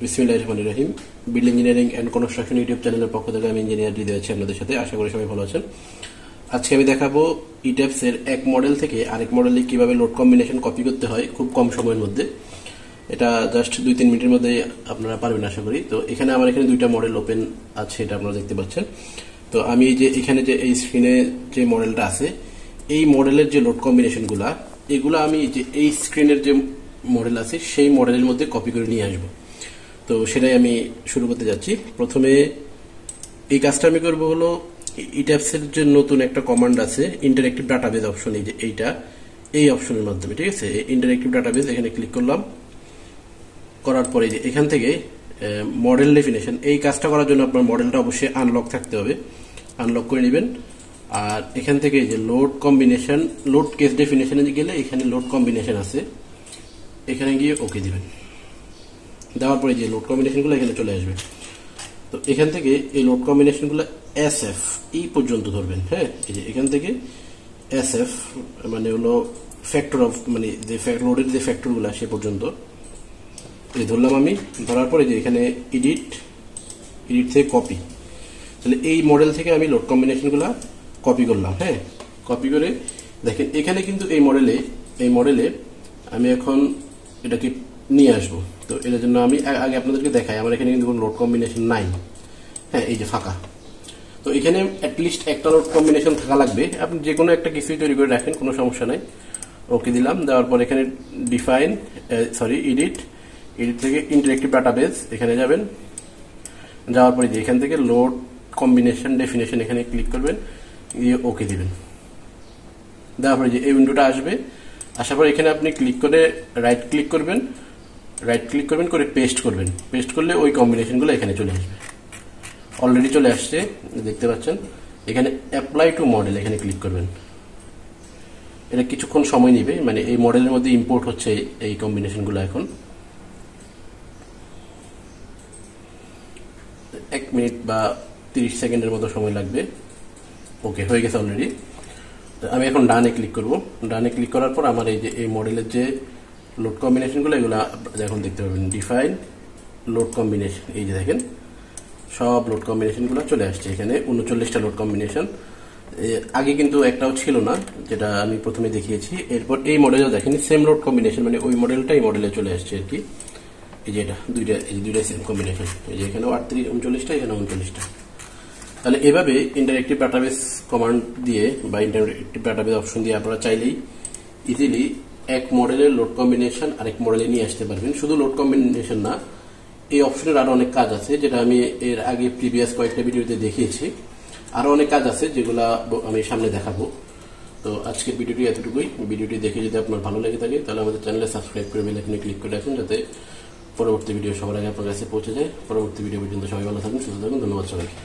বিসমিল্লাহির রহমানির রহিম। Build engineering and construction YouTube চ্যানেলের পক্ষ থেকে আমি ইঞ্জিনিয়ার হৃদয় আছি আপনাদের সাথে। আশা করি সবাই ভালো আছেন। আজকে আমি দেখাবো ইট্যাপস এর এক মডেল থেকে আরেক মডেলে কিভাবে লোড কম্বিনেশন কপি করতে হয় খুব কম সময়ের মধ্যে। এটা জাস্ট 2-3 মিনিটের মধ্যে আপনারা পারবেন আশা করি। তো এখানে আমার এখানে দুইটা মডেল ওপেন আছে, এটা আপনারা দেখতে পাচ্ছেন। তো আমি এখানে যে এই স্ক্রিনে যে মডেলটা আছে, এই মডেলের যে লোড কম্বিনেশনগুলা এগুলা আমি এই স্ক্রিনের যে মডেল আছে সেই মডেলের মধ্যে কপি করে নিয়ে আসবো। তো সেটাই আমি শুরু করতে যাচ্ছি। প্রথমে এই কাজটা আমি করবো হলো ইট্যাপস এর যে নতুন একটা কমান্ড আছে ইন্টারেক্টিভ ডাটাবেজ অপশন, এই যে এই অপশনের মাধ্যমে, ঠিক আছে। ইন্টারেক্টিভ ডাটাবেজ এখানে ক্লিক করলাম, করার পরে যে এখান থেকে মডেল ডেফিনেশন, এই কাজটা করার জন্য আপনার মডেলটা অবশ্যই আনলক থাকতে হবে, আনলক করে নেবেন। আর এখান থেকে যে লোড কম্বিনেশন, লোড কেস ডেফিনেশনে গেলে এখানে লোড কম্বিনেশন আছে, এখানে গিয়ে ওকে দিবেন। দেওয়ার পরে যে লোড কম্বিনেশনগুলো এখানে চলে আসবে। তো এখান থেকে এই লোড কম্বিনেশনগুলো SF এই পর্যন্ত ধরবেন। হ্যাঁ, এই যে এখান থেকে SF মানে হলো ফ্যাক্টর অফ, মানে যে লোডের যে ফ্যাক্টরগুলো সে পর্যন্ত এই ধরলাম আমি। ধরার পরে যে এখানে এডিট থেকে কপি, তাহলে এই মডেল থেকে আমি লোড কম্বিনেশনগুলো কপি করলাম। হ্যাঁ, কপি করে দেখেন এখানে কিন্তু এই মডেলে আমি এখন এটাকে নিয়ে আসবো। তো এটার জন্য আমি আগে আপনাদেরকে দেখাই, আমার এখানে কিন্তু কোনো লোড কম্বিনেশন নাই। হ্যাঁ, এই যে ফাঁকা। তো এখানে অ্যাটলিস্ট একটা লোড কম্বিনেশন থাকা লাগবে। আপনি যে কোনো একটা কিছুই তৈরি করে রাখেন, কোনো সমস্যা নাই। ওকে দিলাম। দেওয়ার পর এখানে এডিট থেকে ইন্টারেক্টিভ ডাটাবেজ এখানে যাবেন। যাওয়ার পরে যে এখান থেকে লোড কম্বিনেশন ডেফিনেশন এখানে ক্লিক করবেন, দিয়ে ওকে দিবেন। দেওয়ার পরে যে এই উইন্ডোটা আসবে, আসার পর এখানে আপনি ক্লিক করে রাইট ক্লিক করবেন করে পেস্ট করবেন। পেস্ট করলে ওই কম্বিনেশনগুলো এখানে চলে আসবে। অলরেডি চলে আসছে, দেখতে পাচ্ছেন। এখানে অ্যাপ্লাই টু মডেল এখানে ক্লিক করবেন। এটা কিছুক্ষণ সময় নেবে, মানে এই মডেলের মধ্যে ইম্পোর্ট হচ্ছে এই কম্বিনেশনগুলো। এখন 1 মিনিট বা 30 সেকেন্ডের মতো সময় লাগবে। ওকে, হয়ে গেছে অলরেডি। আমি এখন ডানে ক্লিক করব। ডানে ক্লিক করার পর আমার এই মডেলের যে লোড কম্বিনেশনগুলো এগুলো এখন দেখতে পাবেন। ডিফাইন লোড কম্বিনেশন, এই যে দেখেন সব লোড কম্বিনেশনগুলো চলে আসছে এখানে। 39টা লোড কম্বিনেশন। আগে কিন্তু একটাও ছিল না, যেটা আমি প্রথমে দেখিয়েছি। এরপর এই মডেলে দেখেন সেম লোড কম্বিনেশন, মানে ওই মডেলটা এই মডেলে চলে আসছে আর কি। এই যে এটা দুইটা সেম কম্বিনেশন, এই যে এখানেও 39টা, এখানে 39টা। তাহলে এভাবে ইন্টারেক্টিভ ডাটাবেস কমান্ড দিয়ে বা ইন্টারেক্টিভ ডাটাবেস অপশন দিয়ে আপনারা চাইলেই ইজিলি এক মডেলের লোড কম্বিনেশন আরেক মডেলে নিয়ে আসতে পারবেন। শুধু লোড কম্বিনেশন না, এই অপশনের আরো অনেক কাজ আছে, যেটা আমি এর আগে প্রিভিয়াস কয়েকটা ভিডিওতে দেখিয়েছি। আরো অনেক কাজ আছে যেগুলো আমি সামনে দেখাবো। তো আজকের ভিডিওটি এতটুকুই। ভিডিওটি দেখে যদি আপনার ভালো লেগে থাকে তাহলে আমাদের চ্যানেলে সাবস্ক্রাইব করে বেল আইকনে ক্লিক করে রাখুন, যাতে পরবর্তী ভিডিও সবার আগে আপনার কাছে পৌঁছে যায়। পরবর্তী ভিডিও পর্যন্ত সবাই ভালো থাকুন, সুস্থ থাকুন। ধন্যবাদ সবাইকে।